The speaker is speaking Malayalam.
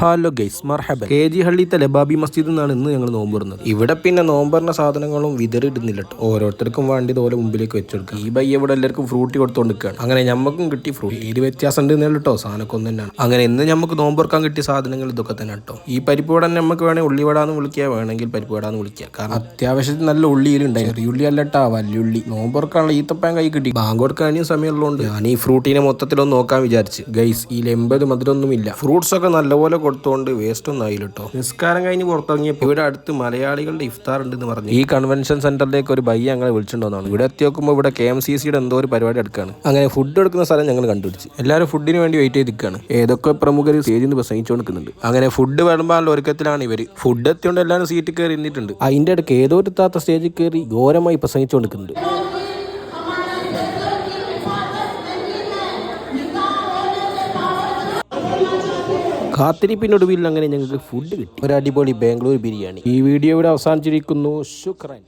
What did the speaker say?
ഹലോ ഗൈസ് മർഹബൻ. KG ഹള്ളിത്തെ ലബാബി മസ്ജിദിൽ നിന്നാണ് ഇന്ന് ഞങ്ങൾ നോമ്പ് തുറന്നത്. ഇവിടെ പിന്നെ നോമ്പറിന്റെ സാധനങ്ങളും വിതറിടുന്നില്ല കേട്ടോ. ഓരോരുത്തർക്കും വേണ്ടി ഇതുപോലെ മുമ്പിലേക്ക് വെച്ചെടുക്കുക. ഈ ബയ്യ ഇവിടെ എല്ലാവർക്കും ഫ്രൂട്ടി കൊടുത്തോണ്ടിരിക്കുകയാണ്. അങ്ങനെ ഞമ്മക്കും കിട്ടി ഫ്രൂട്ടി. ഏത് വ്യത്യാസം ഉണ്ട് കേട്ടോ, സാധനമൊക്കെ ഒന്ന് തന്നെയാണ്. അങ്ങനെ ഇന്ന് നമുക്ക് നോമ്പറക്കാൻ കിട്ടിയ സാധനങ്ങൾ ഇതൊക്കെ തന്നെ കേട്ടോ. ഈ പരിപ്പ് വട നമുക്ക് വേണമെങ്കിൽ ഉള്ളിവടാന്ന് വിളിക്കുക, വേണമെങ്കിൽ പരിപ്പ് വടാന്ന് വിളിക്കുക. കാരണം അത്യാവശ്യത്തിന് നല്ല ഉള്ളിയിലുണ്ടായി. ചെറിയുള്ളി അല്ലട്ടാ, വല്യുള്ളി. നോമ്പറക്കാനുള്ള ഈത്തപ്പാൻ കൈ കിട്ടി. ബാങ്ക് കൊടുക്കാനും സമയമുള്ളതുകൊണ്ട് ഞാൻ ഈ ഫ്രൂട്ടിനെ മൊത്തത്തിലൊന്ന് നോക്കാൻ വിചാരിച്ച്. ഗൈസ് ഈ 80 മധുരമൊന്നുമില്ല. ഫ്രൂട്ട്സ് ഒക്കെ നല്ലപോലെ കൊടുത്തോണ്ട് വേസ്റ്റ് ഒന്നും ആയില്ല കേട്ടോ. നിസ്കാരം കഴിഞ്ഞ് പുറത്തിറങ്ങിയപ്പോൾ ഇവിടെ അടുത്ത് മലയാളികളുടെ ഇഫ്താർ ഉണ്ടെന്ന് പറഞ്ഞു ഈ കൺവെൻഷൻ സെന്ററിലേക്ക് ഒരു ബയ്യ ഞങ്ങളെ വിളിച്ചിട്ടുണ്ടെന്നാണ്. ഇവിടെ എത്തി നോക്കുമ്പോൾ ഇവിടെ KMCCയുടെ എന്തോ ഒരു പരിപാടി എടുക്കുകയാണ്. അങ്ങനെ ഫുഡ് എടുക്കുന്ന സ്ഥലം ഞങ്ങൾ കണ്ടുപിടിച്ച് എല്ലാവരും ഫുഡിന് വേണ്ടി വെയിറ്റ് ചെയ്തിരിക്കുകയാണ്. ഏതൊക്കെ പ്രമുഖർ സ്റ്റേജിൽ നിന്ന് പ്രസംഗിച്ചുകൊണ്ടിരിക്കുന്നുണ്ട്. അങ്ങനെ ഫുഡ് വിളമ്പാനുള്ള ഒരുക്കത്തിലാണ് ഇവർ. ഫുഡ് എത്തിയോണ്ട് എല്ലാവരും സീറ്റിൽ കയറി ഇരുന്നിട്ടുണ്ട്. അതിന്റെ ഇടയ്ക്ക് ഏതോ ഒരു താത്ത സ്റ്റേജിൽ കയറി ഘോരമായി പ്രസംഗിച്ചുകൊണ്ടിരിക്കുന്നുണ്ട്. കാത്തിരിപ്പിനൊടുവിൽ അങ്ങനെ ഞങ്ങൾക്ക് ഫുഡ് കിട്ടി. ഒരു അടിപൊളി ബാംഗ്ലൂർ ബിരിയാണി. ഈ വീഡിയോ ഇവിടെ അവസാനിച്ചിരിക്കുന്നു. ശുക്രൻ.